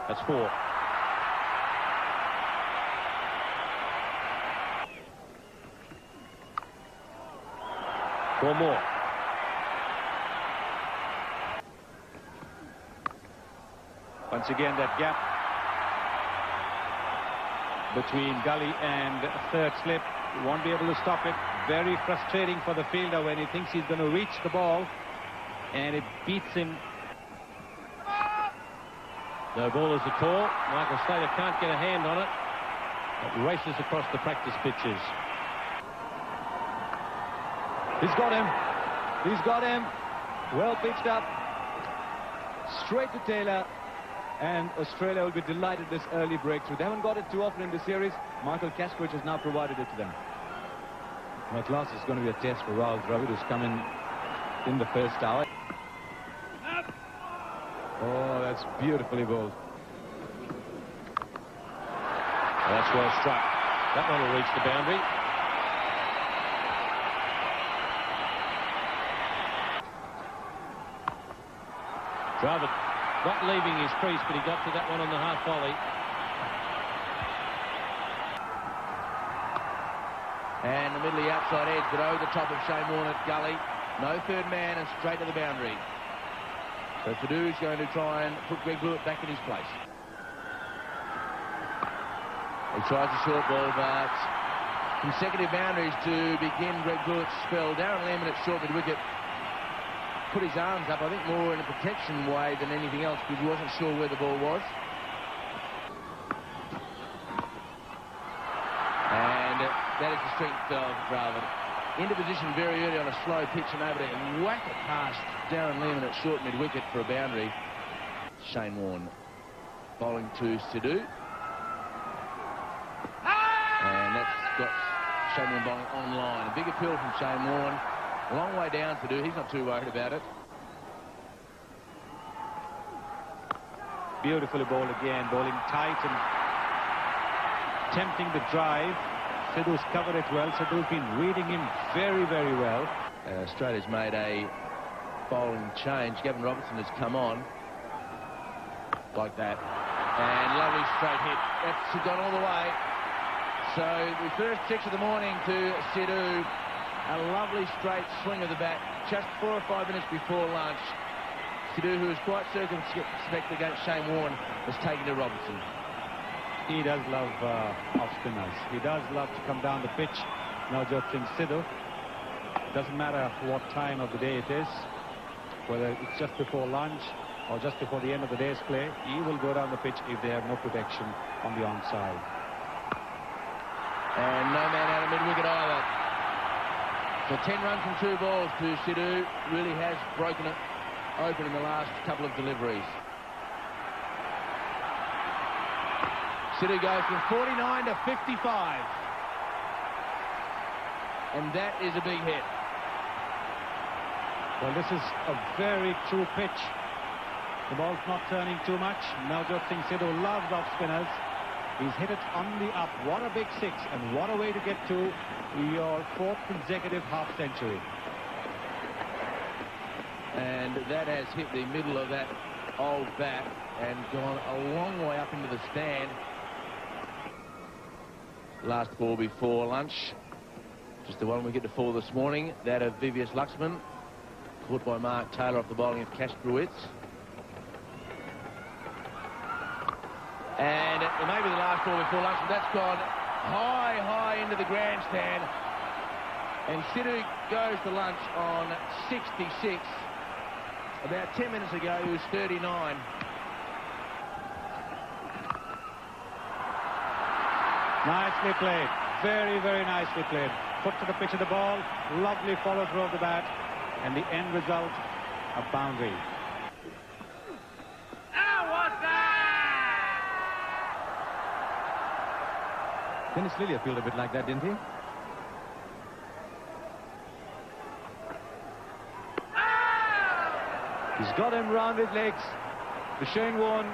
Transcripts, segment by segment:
That's 4. Four more. Once again, that gap between gully and third slip. He won't be able to stop it. Very frustrating for the fielder when he thinks he's going to reach the ball and it beats him. No ballers at all. Michael Slater can't get a hand on it. It races across the practice pitches. He's got him. He's got him. Well pitched up. Straight to Taylor. And Australia will be delighted this early breakthrough. They haven't got it too often in the series. Michael Kasprich has now provided it to them. At last, it's going to be a test for Rahul Dravid, who's come in the first hour. Oh, that's beautifully bowled. That's well struck. That one will reach the boundary. Dravid not leaving his crease, but he got to that one on the half volley. And the middle of the outside edge, but over the top of Shane Warne at gully. No third man and straight to the boundary. So Fidu's going to try and put Greg Blewett back in his place. He tries a short ball, but consecutive boundaries to begin Greg Blewett's spell. Darren Lehmann at short mid-wicket put his arms up, I think more in a protection way than anything else, because he wasn't sure where the ball was. And that is the strength of Dravid. Into position very early on a slow pitch and over there and whack it past Darren Lehmann at short mid-wicket for a boundary. Shane Warne bowling to Sidhu. And that's got Shane Warne bowling on line. A big appeal from Shane Warne. A long way down to do. He's not too worried about it. Beautifully bowled again, bowling tight and tempting the drive. Sidhu's covered it well. Sidhu's been reading him very, very well. Australia's made a bowling change. Gavin Robertson has come on like that. And lovely straight hit. That's gone all the way. So the first 6 of the morning to Sidhu. A lovely straight swing of the bat just 4 or 5 minutes before lunch. Sidhu, who is quite circumspect against Shane Warne, was taken to Robertson. He does love off spinners. He does love to come down the pitch. Navjot Singh Sidhu. Doesn't matter what time of the day it is, whether it's just before lunch or just before the end of the day's play, he will go down the pitch if they have no protection on the onside. And no man out of mid-wicket either. So 10 runs from 2 balls to Sidhu. Really has broken it open in the last couple of deliveries. Sidhu goes from 49 to 55. And that is a big hit. Well, this is a very true pitch. The ball's not turning too much. Navjot Singh Sidhu loves off spinners. He's hit it on the up. What a big 6, and what a way to get to your 4th consecutive half-century. And that has hit the middle of that old bat and gone a long way up into the stand. Last ball before lunch. Just the one we get to 4 this morning. That of Vivius Luxman. Caught by Mark Taylor off the bowling of Kasprich. And it may be the last ball before lunch, but that's gone high, high into the grandstand. And Sidhu goes to lunch on 66. About 10 minutes ago, he was 39. Nicely played. Very, very nicely played. Put to the pitch of the ball. Lovely follow-through of the bat. And the end result, a boundary. Dennis Lilly appealed a bit like that, didn't he? He's got him round his legs. The Shane Warne,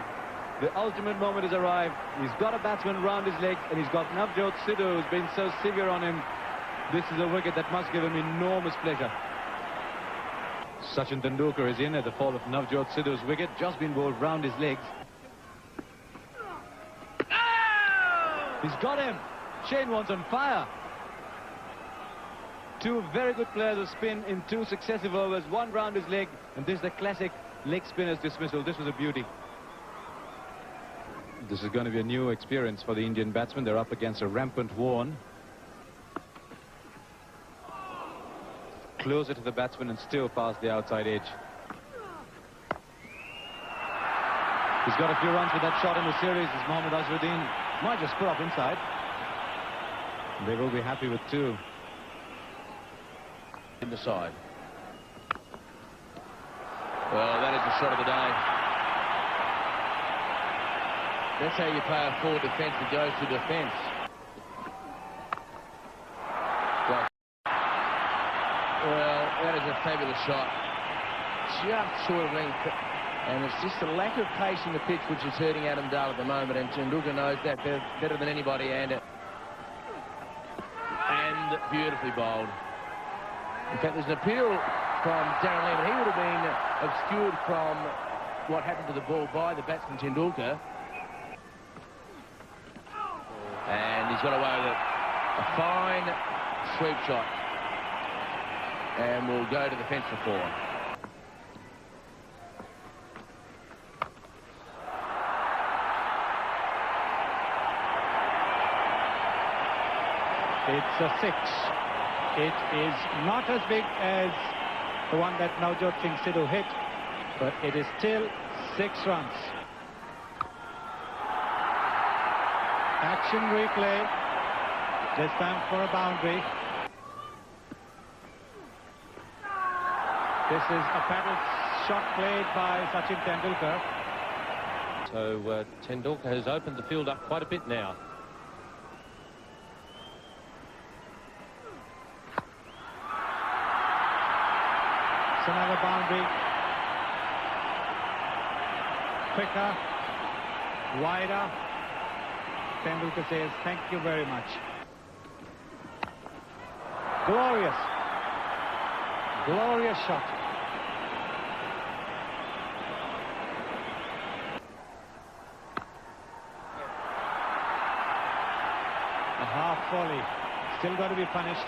the ultimate moment has arrived. He's got a batsman round his legs, and he's got Navjot Sidhu, who's been so severe on him. This is a wicket that must give him enormous pleasure. Sachin Tendulkar is in at the fall of Navjot Sidhu's wicket, just been bowled round his legs. He's got him. Shane Warne's on fire. Two very good players of spin in two successive overs, one round his leg, and this is the classic leg spinner's dismissal. This was a beauty. This is going to be a new experience for the Indian batsmen. They're up against a rampant Warne. Closer to the batsman and still past the outside edge. He's got a few runs with that shot in the series as Mohammad Azharuddin might just put up inside. They will be happy with two. In the side. Well, that is the shot of the day. That's how you play a forward defence that goes to defence. Well, that is a fabulous shot. Just short of length. And it's just a lack of pace in the pitch which is hurting Adam Dale at the moment, and Tendulkar knows that better than anybody, and beautifully bowled. In fact, there's an appeal from Darren Lehmann. He would have been obscured from what happened to the ball by the batsman Tendulkar. And he's got away with it. A fine sweep shot. And we'll go to the fence for four. It's a 6. It is not as big as the one that Navjot Singh Sidhu hit, but it is still 6 runs. Action replay. This time for a boundary. This is a paddle shot played by Sachin Tendulkar. So Tendulkar has opened the field up quite a bit now. It's another boundary. Quicker, wider. Tendulkar says, thank you very much. Glorious. Glorious shot. A half volley. Still got to be punished.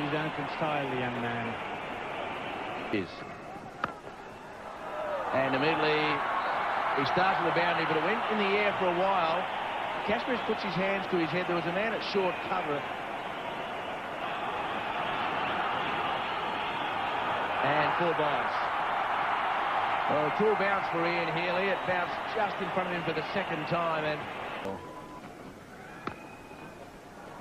He's done it in style, the young man. And immediately he starts with a boundary, but it went in the air for a while. Kasparis puts his hands to his head. There was a man at short cover. And 4 balls. Well, a cool bounce for Ian Healy. It bounced just in front of him for the second time.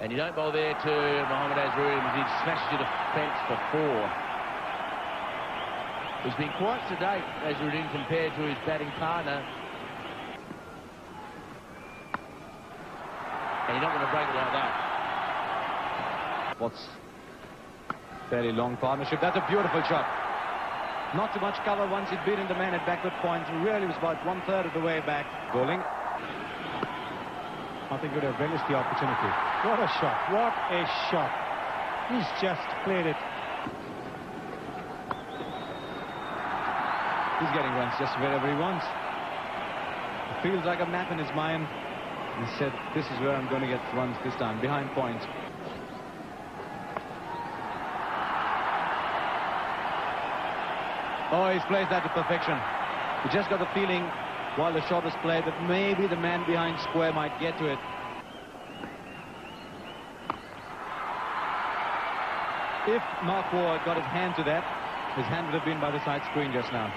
And you don't bowl there to Mohammad Azharuddin. He smashes you to fence for 4. He's been quite sedate, Azharuddin, compared to his batting partner. And you're not going to break it like that. What's fairly long partnership. That's a beautiful shot. Not too much cover once he'd beaten the man at backward points. Really was about 1/3 of the way back. Bowling. I think he would have relished the opportunity. What a shot. What a shot. He's just played it. He's getting runs just wherever he wants. It feels like a map in his mind. He said, this is where I'm going to get runs this time, behind point. Oh, he's played that to perfection. He just got the feeling while the shot was played that maybe the man behind square might get to it. If Mark Waugh got his hand to that, his hand would have been by the side screen just now.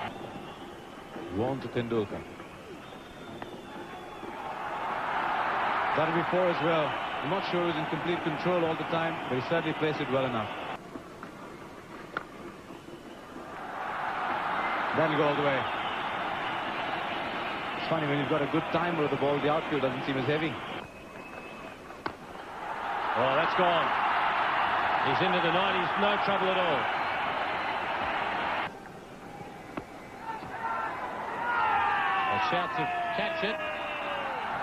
Warne to Tendulkar. That'll be 4 as well. I'm not sure he's in complete control all the time, but he certainly placed it well enough. That'll go all the way. It's funny, when you've got a good timer of the ball, the outfield doesn't seem as heavy. Oh, that's gone. He's into the 90s, no trouble at all. A shout to catch it.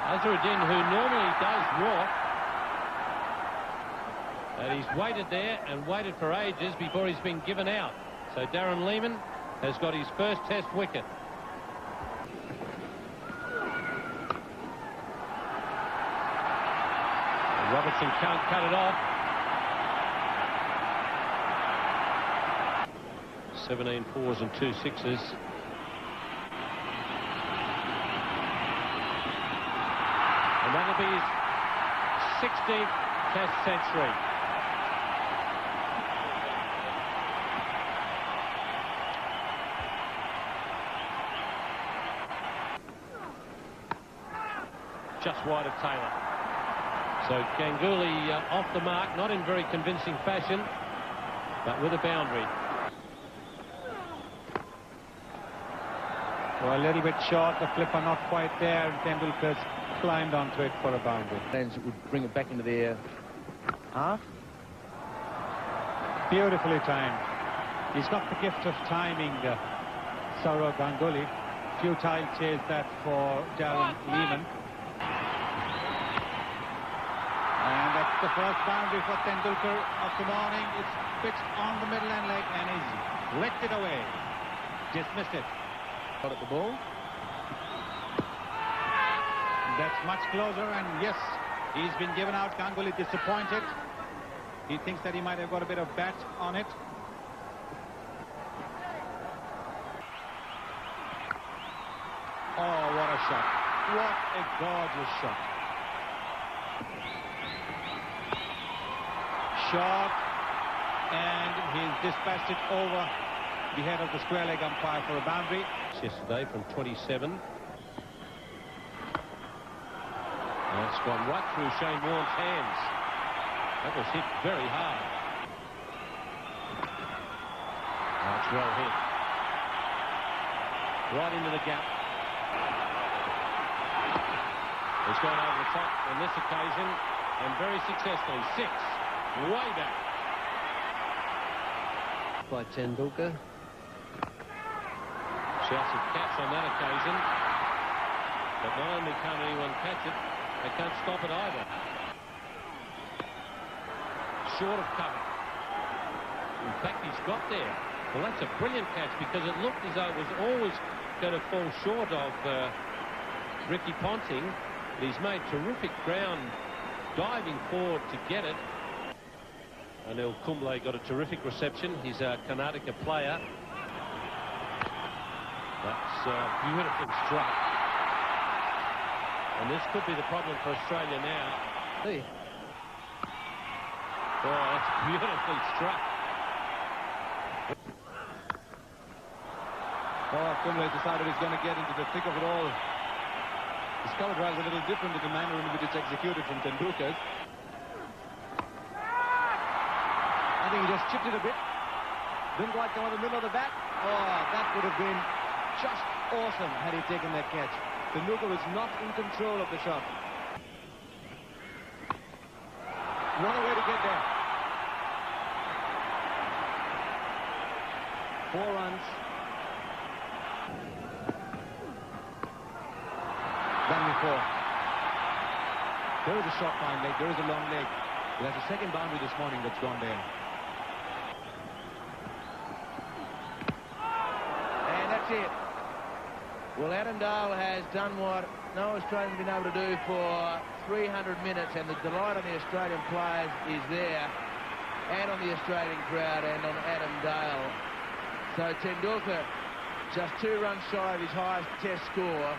Azharuddin, who normally does walk, and he's waited there and waited for ages before he's been given out. So Darren Lehmann has got his first test wicket. Robertson can't cut it off. 17 fours and 2 sixes. And that'll be his 60th Test century. Just wide of Taylor. So Ganguly off the mark, not in very convincing fashion, but with a boundary. Well, a little bit short, the flipper not quite there, and Tendulkar's climbed onto it for a boundary. Fans would bring it back into their half. Beautifully timed. He's got the gift of timing, Sourav Ganguly. Futile chase that for Darren Lehmann. And that's the first boundary for Tendulkar of the morning. It's pitched on the middle-hand leg and he's licked it away. Dismissed it. Got at the ball. That's much closer, and yes, he's been given out. Ganguly disappointed. He thinks that he might have got a bit of bat on it. Oh, what a shot. What a gorgeous shot. Shot, and he's dispatched it over the head of the square leg umpire for a boundary. Yesterday from 27. That's gone right through Shane Warne's hands. That was hit very hard. That's well hit. Right into the gap. He's gone over the top on this occasion, and very successfully. 6. Way back. By Tendulkar. Shouts of catch on that occasion. But not only can't anyone catch it, they can't stop it either. Short of cover. In fact, he's got there. Well, that's a brilliant catch because it looked as though it was always going to fall short of Ricky Ponting. But he's made terrific ground diving forward to get it. Anil Kumble got a terrific reception. He's a Karnataka player. That's beautifully struck. And this could be the problem for Australia now. Hey. Oh, that's beautifully struck. Oh, Kumble decided he's going to get into the thick of it all. His cover drive is a little different in the manner in which it's executed from Tendulkar's. I think he just chipped it a bit. Didn't quite come on the middle of the bat. Oh, that would have been just awesome had he taken that catch. Tendulkar was not in control of the shot. What a way to get there. 4 runs. Done before. There is a short fine leg, there is a long leg. There's a second boundary this morning that's gone there. And that's it. Well, Adam Dale has done what no Australian's been able to do for 300 minutes, and the delight on the Australian players is there, and on the Australian crowd, and on Adam Dale. So Tendulkar, just 2 runs shy of his highest Test score,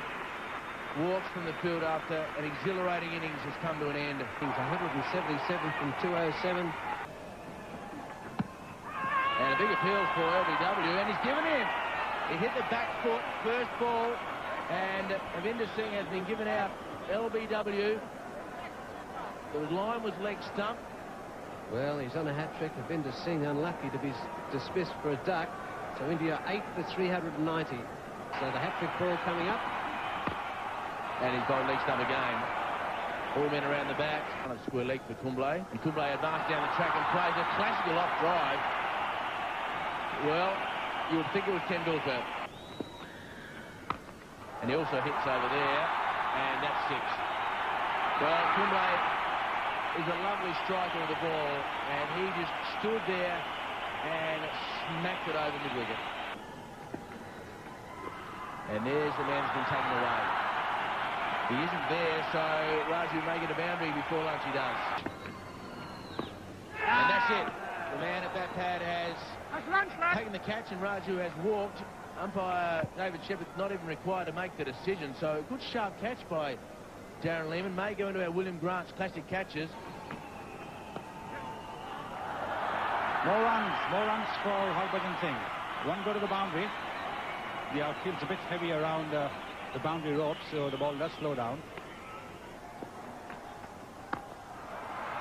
walks from the field after an exhilarating innings has come to an end. He's 177 from 207. And a big appeal for LBW, and he's given in. He hit the back foot, first ball, and Ravinder Singh has been given out LBW. The line was leg stump. Well, he's on a hat-trick. Ravinder Singh unlucky to be dismissed for a duck. So India 8 for 390. So the hat-trick ball coming up. And he's bowled leg stump again. All men around the back. On a square leg for Kumble. And Kumble advances down the track and plays a classical off drive. Well, you would think it was Tendulkar. And he also hits over there. And that's 6. Well, Kumble is a lovely striker of the ball. And he just stood there and smacked it over mid-wicket. And there's the man who's been taken away. He isn't there, so Raju may get a boundary before lunch. He does. And that's it. The man at that pad has taken the catch and Raju has walked. Umpire David Shepherd not even required to make the decision. So a good sharp catch by Darren Lehmann. May go into our William Grant's classic catches. More runs for Harbhajan Singh. One go to the boundary. The outfield's a bit heavy around the boundary rope, so the ball does slow down.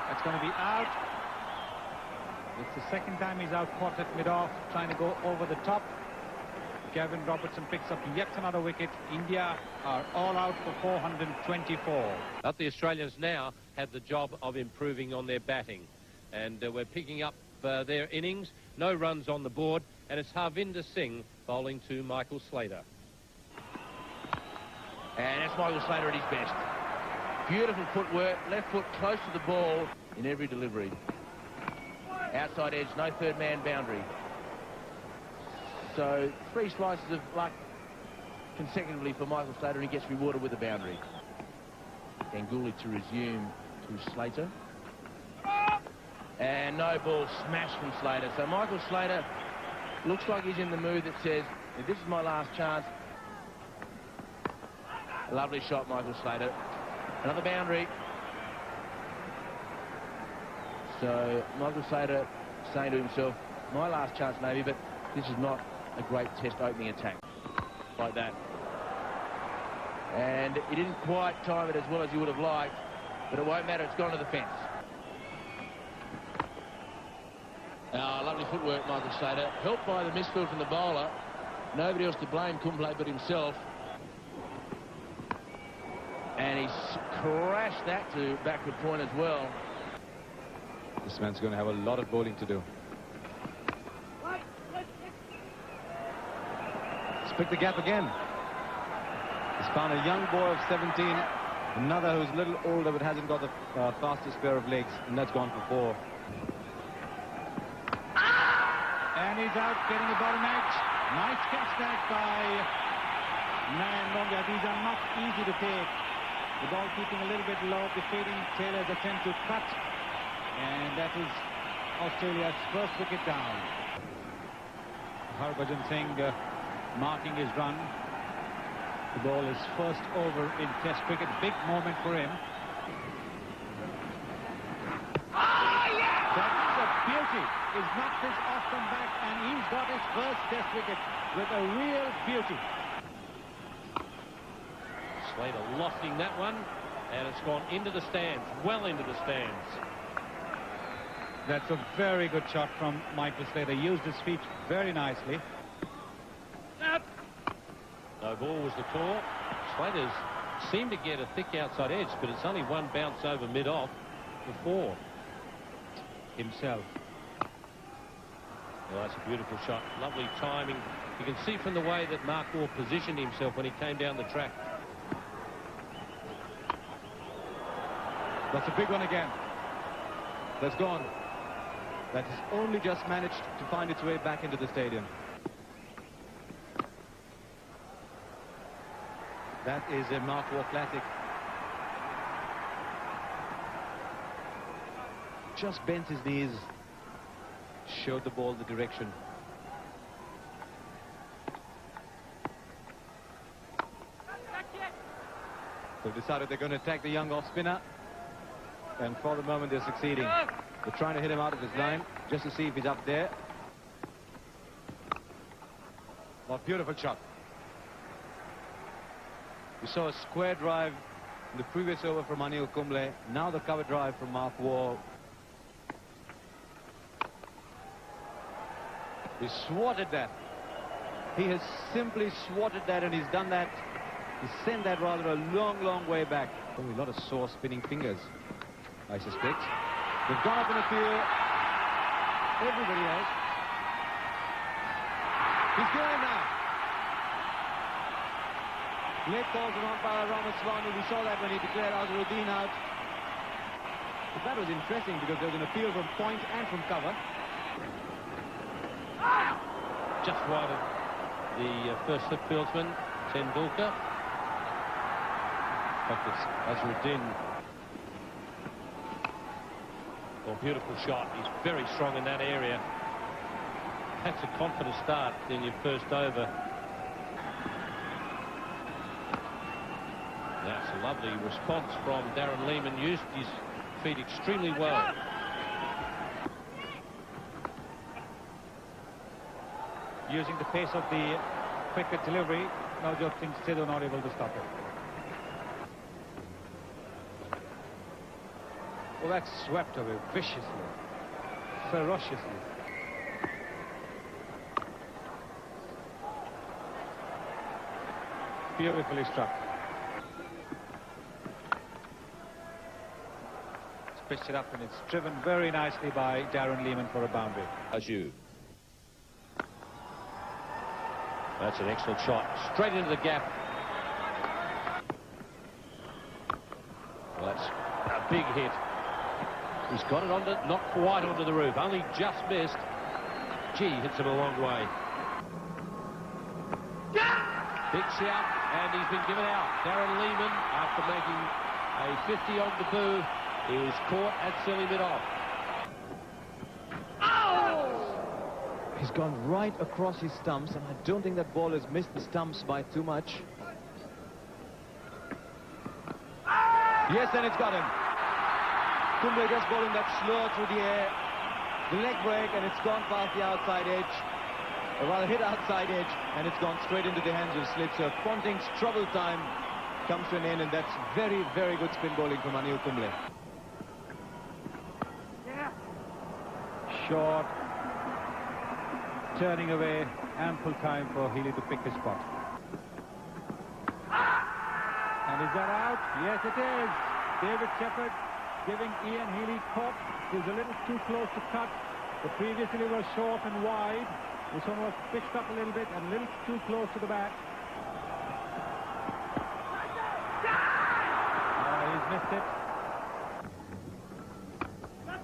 That's going to be out. It's the second time he's out caught at mid-off, trying to go over the top. Gavin Robertson picks up yet another wicket. India are all out for 424. But the Australians now have the job of improving on their batting. And we're picking up their innings. No runs on the board. And it's Harvinder Singh bowling to Michael Slater. And that's Michael Slater at his best. Beautiful footwork, left foot close to the ball in every delivery. Outside edge, no third man boundary. So 3 slices of luck consecutively for Michael Slater, and he gets rewarded with a boundary. Ganguly to resume to Slater. And no ball smashed from Slater. So Michael Slater looks like he's in the mood that says, if this is my last chance. A lovely shot, Michael Slater. Another boundary. So Michael Slater saying to himself, my last chance maybe, but this is not a great test opening attack like that. And he didn't quite time it as well as he would have liked, but it won't matter, it's gone to the fence. Lovely footwork, Michael Slater, helped by the misfield from the bowler. Nobody else to blame, Kumble but himself. And he's crashed that to backward point as well. This man's going to have a lot of bowling to do. Let's pick the gap again. He's found a young boy of 17, another who's a little older but hasn't got the fastest pair of legs, and that's gone for 4. And he's out getting a bottom edge. Nice catch that by Nayan Mongia. These are not easy to take. The ball keeping a little bit low, defeating Taylor's attempt to cut. And that is Australia's first wicket down. Harbhajan Singh marking his run. The ball is first over in Test cricket. Big moment for him. That's a beauty. He's knocked this off from back and he's got his first Test wicket with a real beauty. Slater lofting that one, and it's gone into the stands, well into the stands. That's a very good shot from Michael Slater. Used his feet very nicely. No ball was the call. Slater's seemed to get a thick outside edge, but it's only one bounce over mid-off before Himself. Well, that's a beautiful shot. Lovely timing. You can see from the way that Mark Waugh positioned himself when he came down the track. That's a big one again. That's gone. That has only just managed to find its way back into the stadium. That is a Mark Waugh classic. Just bent his knees, showed the ball the direction. They've decided they're going to attack the young off spinner, and for the moment they're succeeding. They're trying to hit him out of his line just to see if he's up there. Oh, beautiful shot. We saw a square drive in the previous over from Anil Kumble. Now the cover drive from Mark Waugh. He swatted that. He has simply swatted that, and he's done that. He sent that rather a long, long way back. Oh, a lot of sore spinning fingers, I suspect. They've gone up in the field. Everybody has. He's going now. Late calls are on by Ramaswamy. We saw that when he declared Azharuddin out. But that was interesting because there was an appeal from point and from cover. Just wide of the first slip fieldsman, Tendulkar. fact, it's Azharuddin. Well, beautiful shot. He's very strong in that area. That's a confident start in your first over. That's a lovely response from Darren Lehmann. Used his feet extremely well. Using the pace of the quicker delivery, Navjot Singh Sidhu not able to stop it. Well, that's swept away viciously, ferociously. Beautifully struck. It's pitched it up and it's driven very nicely by Darren Lehmann for a boundary. Azhu. That's an excellent shot. Straight into the gap. Well, that's a big hit. He's got it onto, not quite onto the roof, only just missed. Gee, hits him a long way. Big shout, and he's been given out. Darren Lehmann, after making a 50 on debut, is caught at silly mid-off. He's gone right across his stumps, and I don't think that ball has missed the stumps by too much. Yes, and it's got him. Kumble just bowling that slow through the air. The leg break, and it's gone past the outside edge. Or rather, hit outside edge, and it's gone straight into the hands of slip. So Ponting's trouble time comes to an end, and that's very, very good spin bowling from Anil Kumble. Short, turning away, ample time for Healy to pick his spot. And is that out? Yes, it is. David Shepherd giving Ian Healy caught. He was a little too close to cut. The previously was short and wide. This one was pitched up a little bit and a little too close to the bat. He's missed it.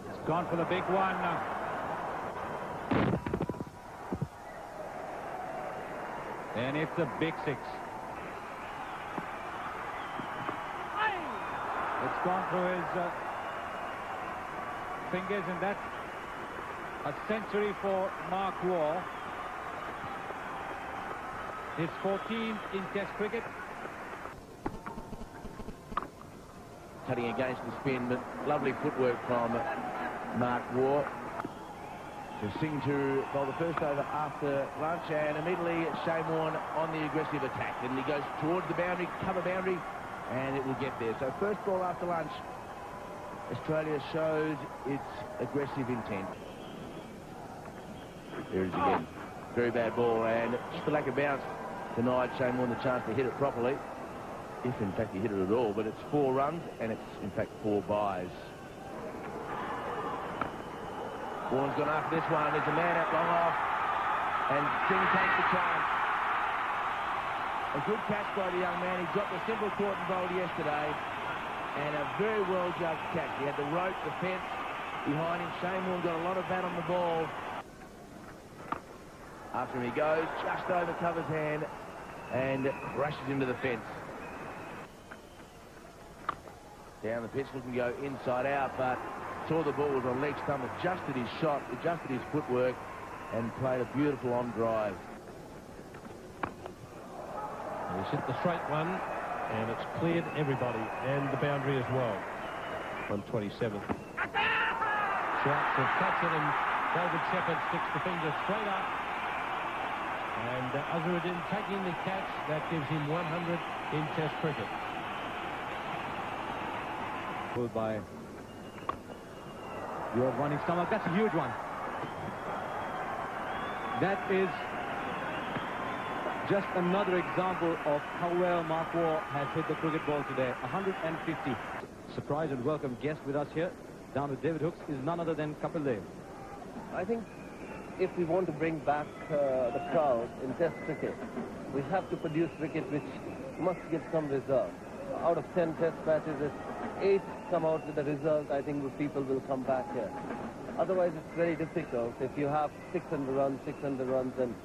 It's gone for the big one. And it's a big six. It's gone through his fingers, and that's a century for Mark Waugh. His 14th in Test cricket. Cutting against the spin, but lovely footwork from Mark Waugh. To Singh to bowl the first over after lunch, and immediately Shane Warne on the aggressive attack. And he goes towards the boundary, cover boundary, and it will get there. So first ball after lunch, Australia shows its aggressive intent. There it is again. Very bad ball, and just the lack of bounce denied Shane Warne the chance to hit it properly, if in fact he hit it at all. But it's 4 runs, and it's in fact 4 byes. Warne's gone after this one. There's a man out long off, and Singh takes the chance. A good catch by the young man. He dropped a simple caught and bowled yesterday, and a very well judged catch. He had the rope, the fence behind him. Shane Warne got a lot of bat on the ball. After him he goes, just over Cover's hand, and crashes into the fence. Down the pitch, looking to go inside out, but saw the ball was on leg stump, adjusted his shot, adjusted his footwork, and played a beautiful on drive. He's hit the straight one, and it's cleared everybody, and the boundary as well. 127. Shots of Thatcher, and David Shepherd sticks the finger straight up. And Azharuddin taking the catch, that gives him 100 in Test cricket. Pulled by your running stomach. That's a huge one. That is just another example of how well Mark Waugh has hit the cricket ball today. 150. Surprise and welcome guest with us here, down with David Hooks, is none other than Kapil Dev. I think if we want to bring back the crowd in Test cricket, we have to produce cricket which must give some result. Out of 10 Test matches, if 8 come out with a result, I think the people will come back here. Otherwise, it's very difficult. If you have 600 runs, and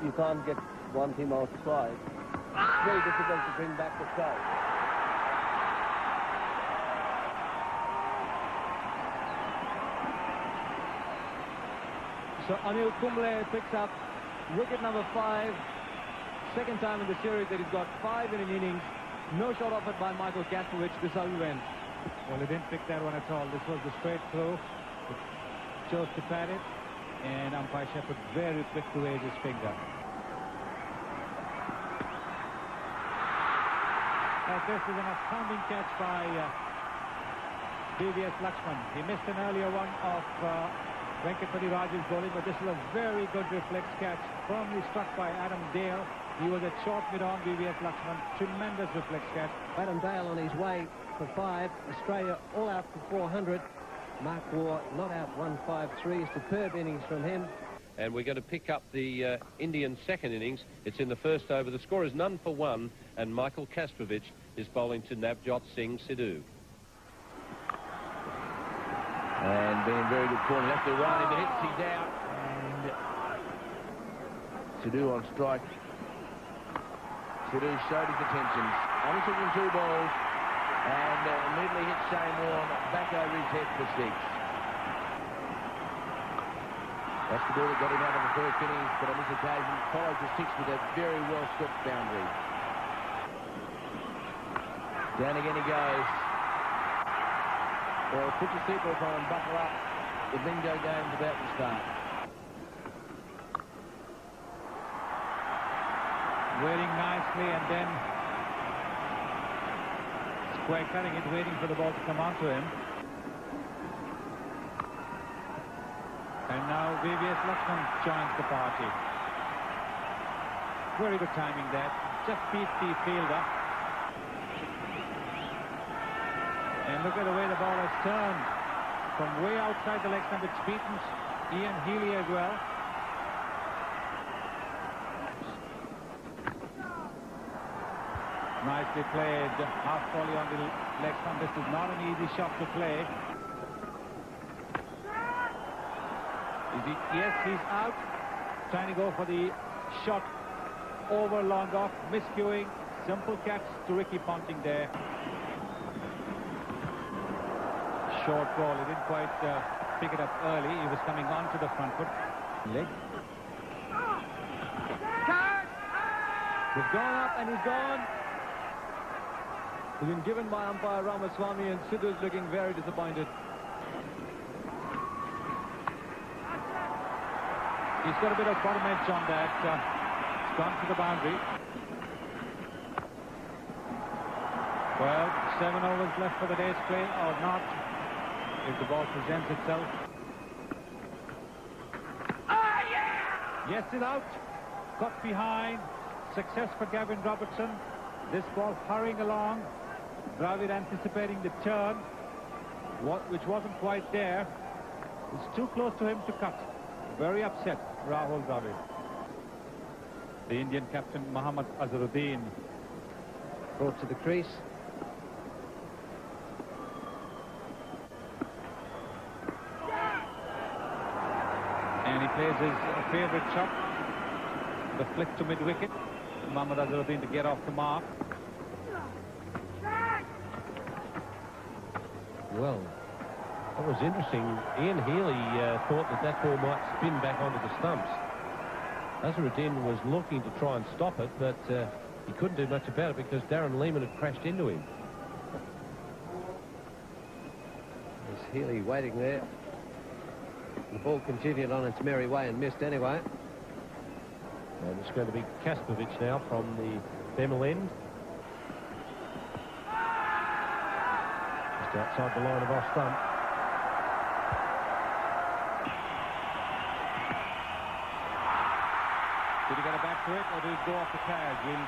you can't get one team out twice, it's very difficult to bring back the crowd. So Anil Kumble picks up wicket number 5. Second time in the series that he's got 5 in an innings. No shot offered by Michael Kasprowicz. This is how he went. Well, he didn't pick that one at all. This was the straight throw. He chose to pat it, and umpire Shepherd very quick to raise his finger. This is an astounding catch by VVS Lakshman. He missed an earlier one of Venkatpati Raj's bowling, but this is a very good reflex catch, firmly struck by Adam Dale. He was at short mid-on, VVS Lakshman. Tremendous reflex catch. Adam Dale on his way for 5. Australia all out for 400. Mark Waugh not out 153. Superb innings from him. And we're going to pick up the Indian second innings. It's in the first over. The score is 0 for 1, and Michael Kasprowicz is bowling to Navjot Singh Sidhu. And being very good corner, left to right, into hits, he's out. And Sidhu on strike. Sidhu showed his intentions. Only took him 2 balls, and immediately hit Shane Warne back over his head for 6. That's the ball that got him out of the first innings, but on this occasion follows the 6 with a very well-swept boundary. Down again he goes. Well, put your seatbelt on and buckle up. The bingo game's about to start. Waiting nicely, and then square cutting it, waiting for the ball to come onto him. And now VVS Lakshman joins the party. Very good timing there. Just beat the fielder. And look at the way the ball has turned from way outside the leg stump. It's beaten Ian Healy as well. Nicely played. Half volley on the leg stump. This is not an easy shot to play. Yes, he's out. Trying to go for the shot over long off. Miscuing. Simple catch to Ricky Ponting there. Short ball. He didn't quite pick it up early. He was coming onto the front foot. Leg. He's gone up and he's gone. He's been given by umpire Ramaswamy, and Sidhu's looking very disappointed. He's got a bit of bottom edge on that. It's gone to the boundary. Well, 7 overs left for the day's play, or not, if the ball presents itself. Yes, it's out. Got behind. Success for Gavin Robertson. This ball hurrying along. Dravid anticipating the turn, which wasn't quite there. It's too close to him to cut. Very upset, Rahul Dravid. The Indian captain, Mohammad Azharuddin, Brought to the crease. and he plays his favourite shot, the flick to mid-wicket. Mohammad Azharuddin to get off the mark. Well, that was interesting. Ian Healy thought that ball might spin back onto the stumps. Azharuddin was looking to try and stop it, but he couldn't do much about it because Darren Lehman had crashed into him. There's Healy waiting there. The ball continued on its merry way and missed anyway. And it's going to be Kasprowicz now from the Bemel end. Just outside the line of off stump. Did he get it back to it, or did it go off the tag? We'll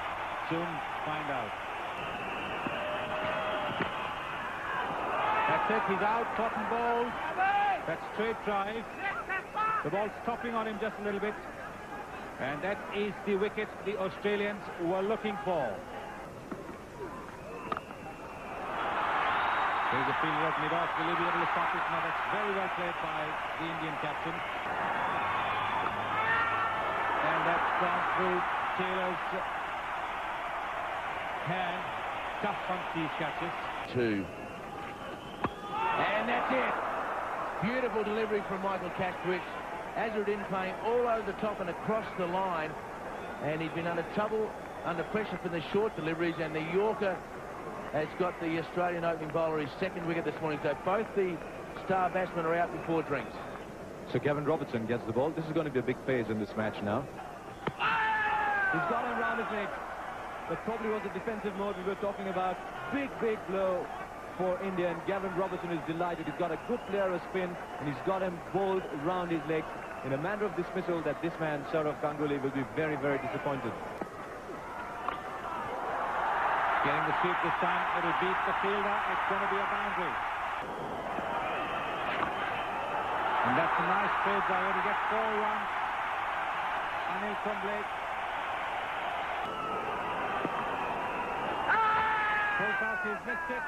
soon find out. That's it, he's out, Cotton ball. That's straight drive. The ball stopping on him just a little bit. And that is the wicket the Australians were looking for. There's a fielder at mid-off. Will he be able to stop it? Now that's very well played by the Indian captain. And that's gone through Taylor's hand. Tough on these catches. 2. And that's it. Beautiful delivery from Michael Kasprowicz. Azharuddin playing all over the top and across the line, and he's been under trouble, under pressure from the short deliveries, and the Yorker has got the Australian opening bowler his second wicket this morning. So both the star batsmen are out before drinks. So Gavin Robertson gets the ball. This is going to be a big phase in this match now. He's got him round his leg. That probably was a defensive mode we were talking about. Big blow for India, and Gavin Robertson is delighted. He's got a good player of spin, and he's got him bowled round his legs in a manner of dismissal that this man, Sourav Ganguly, will be very, very disappointed. Getting the sweep this time. It'll beat the fielder. It's going to be a boundary. And that's a nice trade by him. He gets 4 runs. Anil Kumble. Pulls out, he's missed it.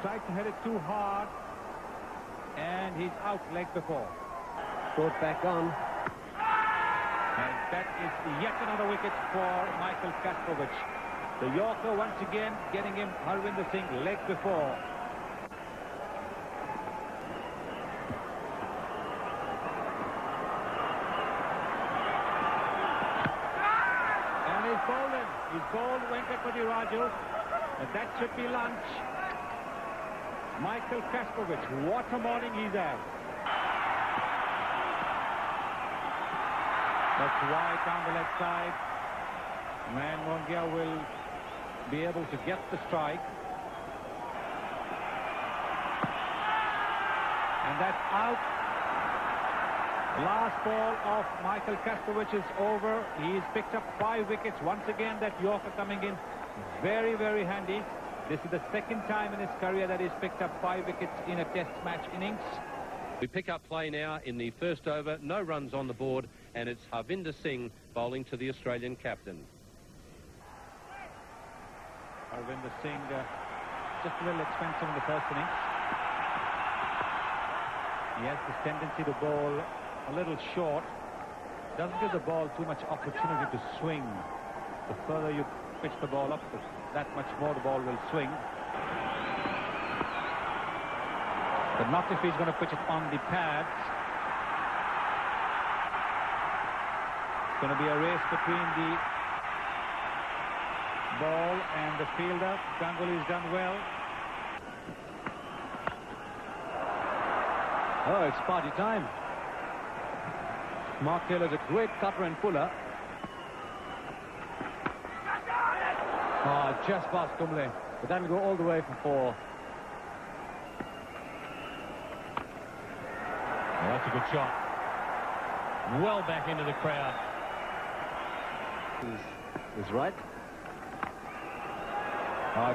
Tried to hit it too hard. And he's out leg before. Brought back on. And that is yet another wicket for Michael Kasprowicz. The Yorker once again getting him Harvinder Singh leg before. And he's bowled him. He's bowled Venkatpati Raju. And that should be lunch. Michael Kasprowicz, what a morning he's had. That's wide down the left side. Man Mongia will be able to get the strike. And that's out. Last ball of Michael Kasprowicz is over. He's picked up 5 wickets. Once again, that Yorker coming in very, very handy. This is the second time in his career that he's picked up 5 wickets in a test match innings. We pick up play now in the first over. No runs on the board, and it's Harvinder Singh bowling to the Australian captain. Harvinder Singh just a little expensive in the first innings. He has this tendency to bowl a little short. Doesn't give the ball too much opportunity to swing. The further you pitch the ball up, that much more the ball will swing. But not if he's going to pitch it on the pads. It's going to be a race between the ball and the fielder. Ganguly's done well. Oh, it's party time. Mark Taylor's a great cutter and puller. Oh, just past Kumble. But that will go all the way for 4. Well, that's a good shot. Well back into the crowd. Is right.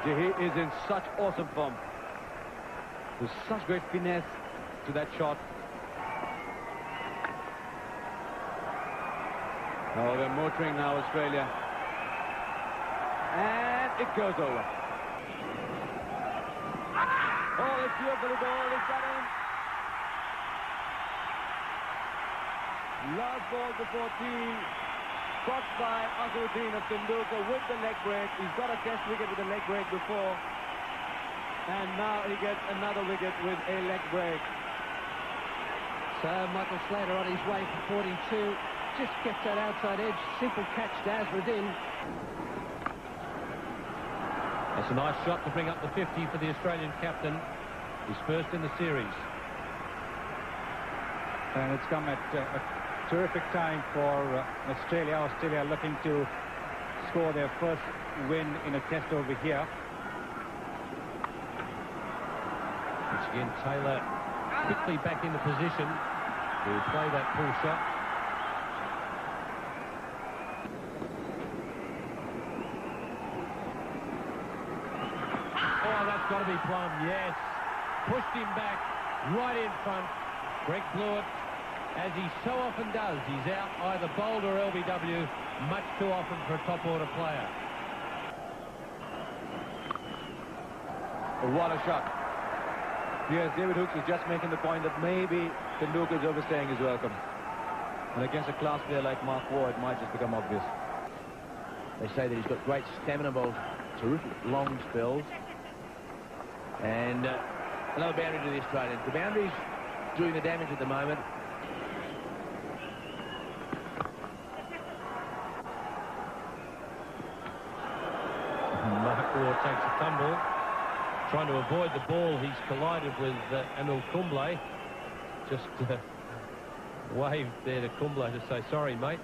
He is in such awesome form. There's such great finesse to that shot. Oh, they're motoring now, Australia. And it goes over. Oh, it's beautiful ball. It's got him. Last ball before tea. Caught by Azharuddin of Tendulkar with the leg break. He's got a test wicket with a leg break before. And now he gets another wicket with a leg break. So Michael Slater on his way for 42. Just kept that outside edge. Simple catch to Azharuddin. That's a nice shot to bring up the 50 for the Australian captain. His first in the series. And it's come at a terrific time for Australia. Australia looking to score their first win in a test over here. Once again, Taylor quickly back into position to play that pull shot. Oh, that's got to be Plum, yes. Pushed him back, right in front. Greg Blewett, as he so often does, he's out either bowled or LBW much too often for a top-order player. What a shot. Yes, David Hookes is just making the point that maybe Tendulkar's overstaying his welcome. And against a class player like Mark Waugh, it might just become obvious. They say that he's got great stamina bowls, terrific long spells. And another boundary to the Australians. The boundary's doing the damage at the moment. before takes a tumble. Trying to avoid the ball, he's collided with Anil Kumble. Just waved there to Kumble to say, sorry, mate.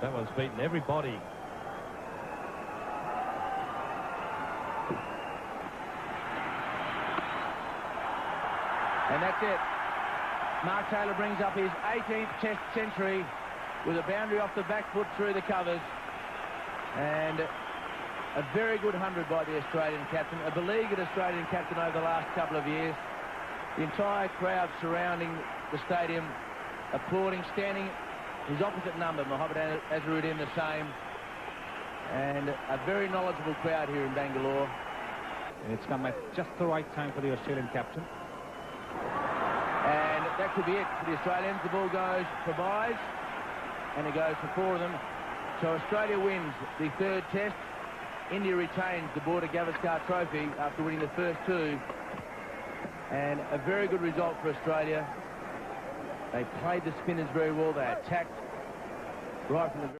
That one's beaten everybody. And that's it. Mark Taylor brings up his 18th Test century with a boundary off the back foot through the covers. And a very good 100 by the Australian captain, a beleaguered Australian captain over the last couple of years. The entire crowd surrounding the stadium, applauding, standing his opposite number, Mohammad Azharuddin, the same. And a very knowledgeable crowd here in Bangalore. And it's come at just the right time for the Australian captain. And that could be it for the Australians. The ball goes for buys, and it goes for 4 of them. So Australia wins the 3rd Test. India retains the Border Gavaskar Trophy after winning the first 2. And a very good result for Australia. They played the spinners very well. They attacked right from the